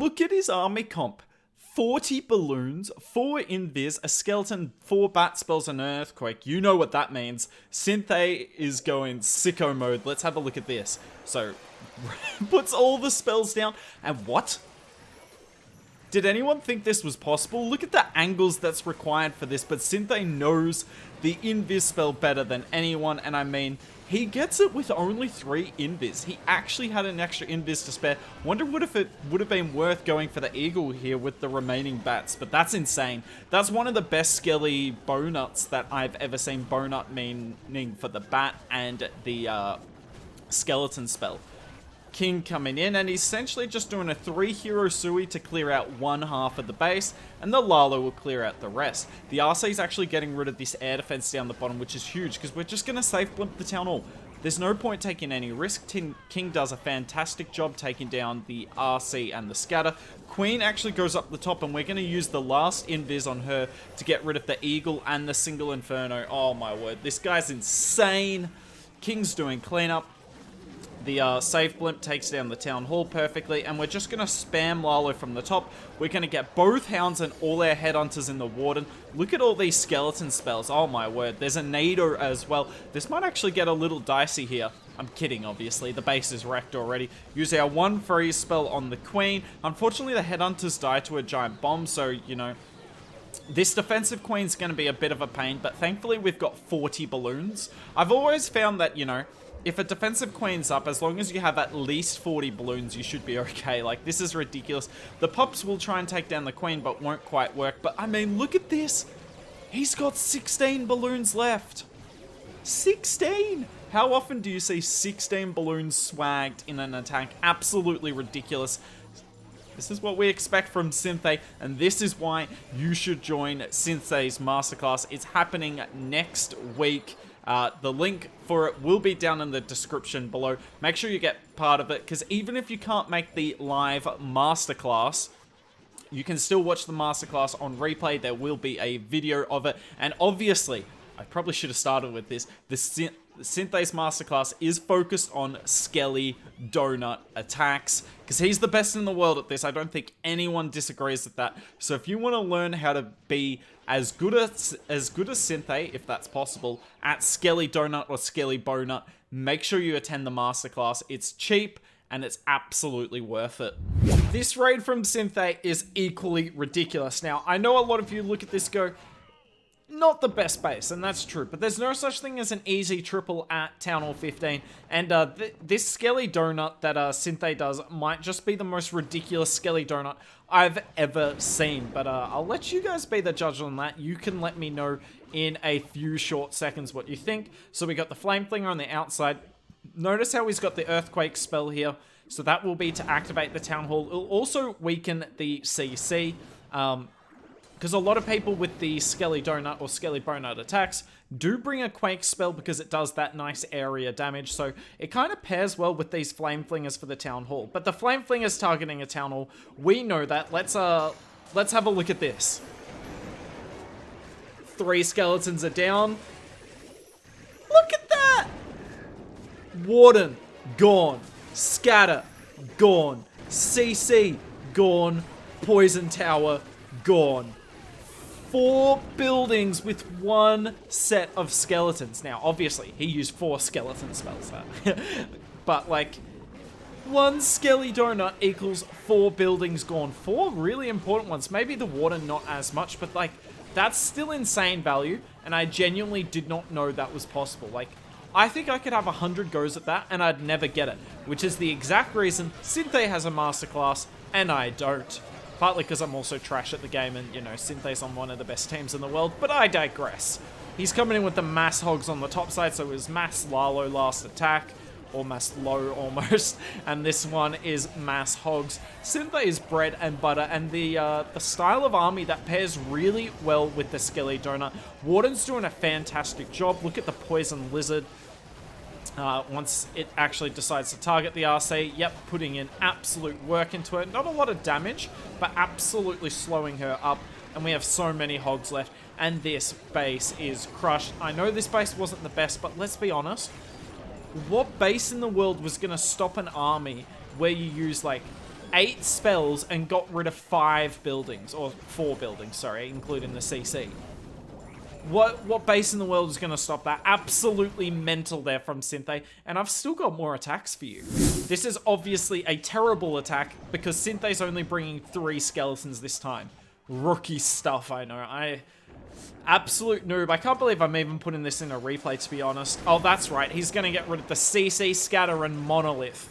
look at his army comp. 40 balloons, 4 invis, a skeleton, 4 bat spells, and an earthquake. You know what that means. Synthe is going sicko mode. Let's have a look at this. So, puts all the spells down. And what? Did anyone think this was possible? Look at the angles that's required for this, but Synthe knows the invis spell better than anyone, and I mean, he gets it with only 3 invis. He actually had an extra invis to spare. Wonder what if it would have been worth going for the eagle here with the remaining bats, but that's insane. That's one of the best Skelly Bonuts that I've ever seen. Bonut meaning for the bat and the skeleton spell. King coming in, and he's essentially just doing a 3 hero Sui to clear out one half of the base, and the Lalo will clear out the rest. The RC is actually getting rid of this air defense down the bottom, which is huge, because we're just going to safe blimp the town hall. There's no point taking any risk. King does a fantastic job taking down the RC and the scatter. Queen actually goes up the top, and we're going to use the last invis on her to get rid of the eagle and the single inferno. Oh my word, this guy's insane. King's doing cleanup. The safe blimp takes down the town hall perfectly, and we're just going to spam Lalo from the top. We're going to get both hounds and all our headhunters in the warden. Look at all these skeleton spells. Oh my word. There's a nado as well. This might actually get a little dicey here. I'm kidding, obviously. The base is wrecked already. Use our 1 freeze spell on the queen. Unfortunately, the headhunters die to a giant bomb, so, you know, this defensive queen's going to be a bit of a pain, but thankfully we've got 40 balloons. I've always found that, you know, if a defensive queen's up, as long as you have at least 40 balloons, you should be okay. Like, this is ridiculous. The pups will try and take down the queen, but won't quite work. But, I mean, look at this. He's got 16 balloons left. 16! How often do you see 16 balloons swagged in an attack? Absolutely ridiculous. This is what we expect from Synthe, and this is why you should join Synthe's masterclass. It's happening next week. The link for it will be down in the description below. Make sure you get part of it, because even if you can't make the live masterclass, you can still watch the masterclass on replay. There will be a video of it, and obviously, I probably should have started with this. The Synthe's masterclass is focused on Skelly Donut attacks, because he's the best in the world at this. I don't think anyone disagrees with that. So if you want to learn how to be as good as Synthe, if that's possible, at Skelly Donut or Skelly Bonut, make sure you attend the masterclass. It's cheap and it's absolutely worth it. This raid from Synthe is equally ridiculous. Now, I know a lot of you look at this go, not the best base, and that's true, but there's no such thing as an easy triple at Town Hall 15, and this Skelly Donut that Synthe does might just be the most ridiculous Skelly Donut I've ever seen, but I'll let you guys be the judge on that. You can let me know in a few short seconds what you think. So we got the Flame Flinger on the outside. Notice how he's got the Earthquake spell here, so that will be to activate the Town Hall. It'll also weaken the CC, because a lot of people with the Skelly Donut or Skelly Bonut attacks do bring a Quake spell because it does that nice area damage. So it kind of pairs well with these Flame Flingers for the Town Hall. But the Flame Flingers targeting a Town Hall, we know that. Let's have a look at this. 3 skeletons are down. Look at that! Warden, gone. Scatter, gone. CC, gone. Poison Tower, gone. 4 buildings with 1 set of skeletons. Now, obviously, he used 4 skeleton spells there. But, like, 1 Skelly Donut equals 4 buildings gone. 4 really important ones. Maybe the Warden not as much, but, like, that's still insane value, and I genuinely did not know that was possible. Like, I think I could have 100 goes at that, and I'd never get it, which is the exact reason Synthe has a masterclass, and I don't. Partly because I'm also trash at the game, and, you know, Synthe's on one of the best teams in the world, but I digress. He's coming in with the mass Hogs on the top side, so it was mass Lalo last attack, or mass low almost, and this one is mass Hogs. Synthe is bread and butter, and the style of army that pairs really well with the Skelly Donut. Warden's doing a fantastic job. Look at the Poison Lizard. Once it actually decides to target the RC, yep, putting in absolute work into it. Not a lot of damage, but absolutely slowing her up. And we have so many Hogs left, and this base is crushed. I know this base wasn't the best, but let's be honest. What base in the world was going to stop an army where you use, like, 8 spells and got rid of 5 buildings, or 4 buildings, sorry, including the CC. What base in the world is going to stop that? Absolutely mental there from Synthe, and I've still got more attacks for you. This is obviously a terrible attack because Synthe's only bringing 3 skeletons this time. Rookie stuff, I know. Absolute noob. I can't believe I'm even putting this in a replay, to be honest. Oh, that's right. He's going to get rid of the CC, Scatter, and Monolith.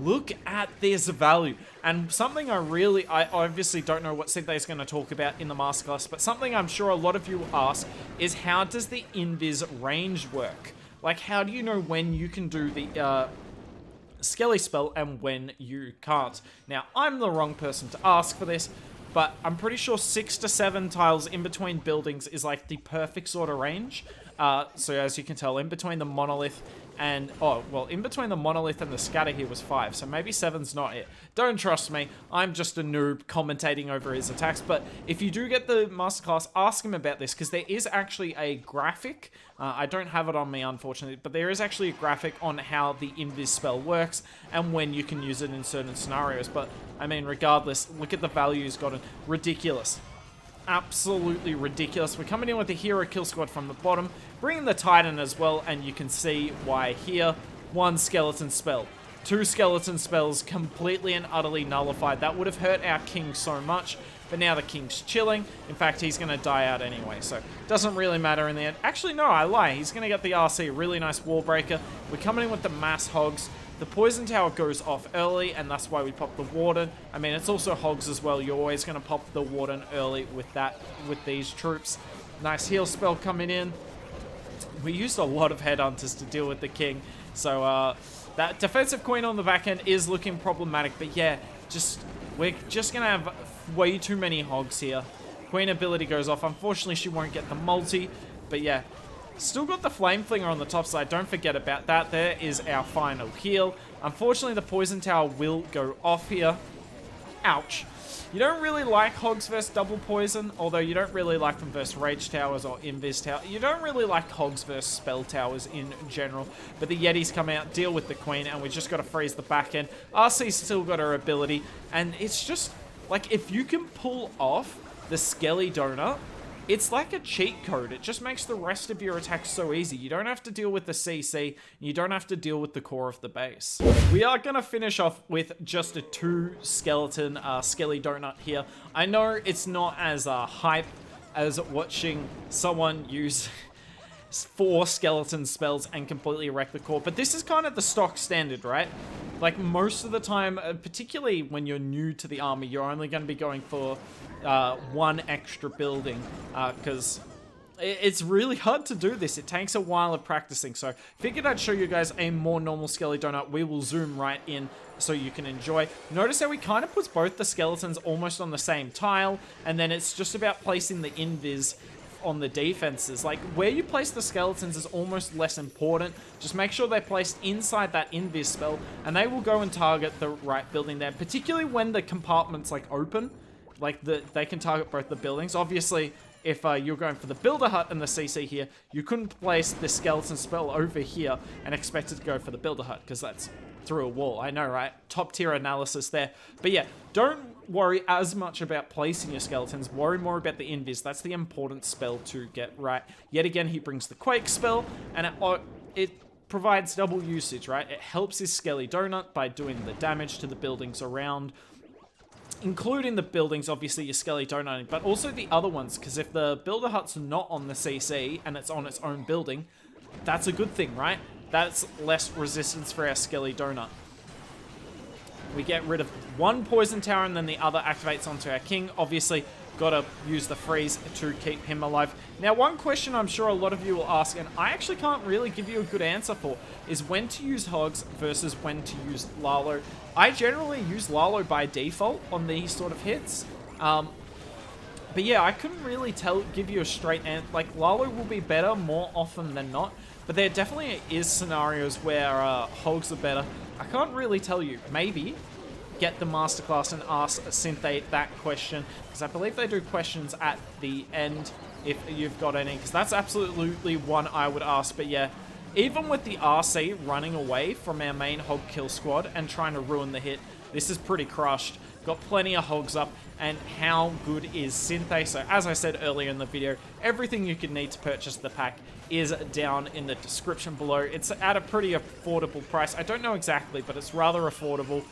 Look at this value. And something I obviously don't know what Synthe is going to talk about in the masterclass, but something I'm sure a lot of you will ask is, how does the invis range work? Like, how do you know when you can do the Skelly spell and when you can't? Now, I'm the wrong person to ask for this, but I'm pretty sure 6 to 7 tiles in between buildings is like the perfect sort of range. So as you can tell, in between the Monolith and, oh, well, in between the Monolith and the Scatter here was 5, so maybe 7's not it. Don't trust me, I'm just a noob commentating over his attacks, but if you do get the masterclass, ask him about this, because there is actually a graphic. I don't have it on me, unfortunately, but there is actually a graphic on how the invis spell works and when you can use it in certain scenarios. But, I mean, regardless, look at the value he's gotten. Ridiculous. Absolutely ridiculous. We're coming in with the hero kill squad from the bottom, bringing the Titan as well, and you can see why here. 1 skeleton spell. 2 skeleton spells completely and utterly nullified. That would have hurt our king so much, but now the king's chilling. In fact, he's going to die out anyway, so doesn't really matter in the end. Actually, no, I lie. He's going to get the RC. Really nice wall breaker. We're coming in with the mass Hogs. The poison tower goes off early, and that's why we pop the warden. I mean, it's also Hogs as well. You're always going to pop the warden early with these troops. Nice heal spell coming in. We used a lot of headhunters to deal with the king, so that defensive queen on the back end is looking problematic. But yeah, we're just going to have way too many Hogs here. Queen ability goes off. Unfortunately, she won't get the multi, but yeah. Still got the Flame Flinger on the top side. Don't forget about that. There is our final heal. Unfortunately, the Poison Tower will go off here. Ouch. You don't really like Hogs versus double poison, although you don't really like them versus Rage Towers or Invis Tower. You don't really like Hogs versus Spell Towers in general. But the Yetis come out, deal with the Queen, and we just got to freeze the back end. RC's still got her ability, and it's just, like, if you can pull off the Skelly Donut, it's like a cheat code. It just makes the rest of your attacks so easy. You don't have to deal with the CC. You don't have to deal with the core of the base. We are going to finish off with just a 2 skeleton Skelly Donut here. I know it's not as hype as watching someone use 4 skeleton spells and completely wreck the core, but this is kind of the stock standard, right? Like, most of the time, particularly when you're new to the army, you're only going to be going for 1 extra building, because it's really hard to do this. It takes a while of practicing, so figured I'd show you guys a more normal Skelly Donut. We will zoom right in so you can enjoy. Notice how he kind of puts both the skeletons almost on the same tile, and then it's just about placing the invis on the defenses. Like, where you place the skeletons is almost less important. Just make sure they're placed inside that invis spell, and they will go and target the right building there, particularly when the compartment's like open. Like, they can target both the buildings. Obviously, if you're going for the Builder Hut and the CC here, you couldn't place the skeleton spell over here and expect it to go for the Builder Hut, because that's through a wall. I know, right? Top tier analysis there. But yeah, don't worry as much about placing your skeletons. Worry more about the invis. That's the important spell to get right. Yet again, he brings the Quake spell, and it provides double usage, right? It helps his Skelly Donut by doing the damage to the buildings around, including the buildings, obviously, your Skelly Donut, but also the other ones, because if the Builder Hut's not on the CC and it's on its own building, that's a good thing, right? That's less resistance for our Skelly Donut. We get rid of 1 Poison Tower, and then the other activates onto our King. Obviously, gotta use the freeze to keep him alive. Now, one question I'm sure a lot of you will ask, and I actually can't really give you a good answer for, is when to use Hogs versus when to use Lalo. I generally use Lalo by default on these sort of hits. But yeah, I couldn't really give you a straight answer. Like, Lalo will be better more often than not, but there definitely is scenarios where Hogs are better. I can't really tell you. Maybe get the masterclass and ask Synthe that question, because I believe they do questions at the end if you've got any, because that's absolutely one I would ask. But yeah, Even with the RC running away from our main hog kill squad and trying to ruin the hit, this is pretty crushed. Got plenty of hogs up, and how good is Synthe? So as I said earlier in the video, everything you could need to purchase the pack is down in the description below. It's at a pretty affordable price. I don't know exactly, but it's rather affordable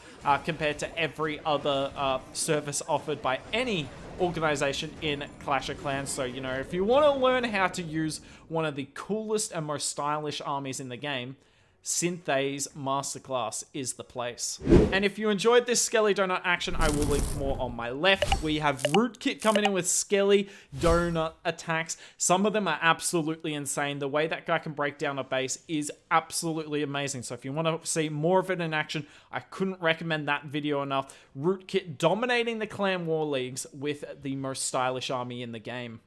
compared to every other service offered by any organization in Clash of Clans. So, you know, if you want to learn how to use one of the coolest and most stylish armies in the game, Synthe's Masterclass is the place. And if you enjoyed this Skelly Donut action, I will link more on my left. We have Rootkit coming in with Skelly Donut attacks. Some of them are absolutely insane. The way that guy can break down a base is absolutely amazing. So if you want to see more of it in action, I couldn't recommend that video enough. Rootkit dominating the Clan War Leagues with the most stylish army in the game.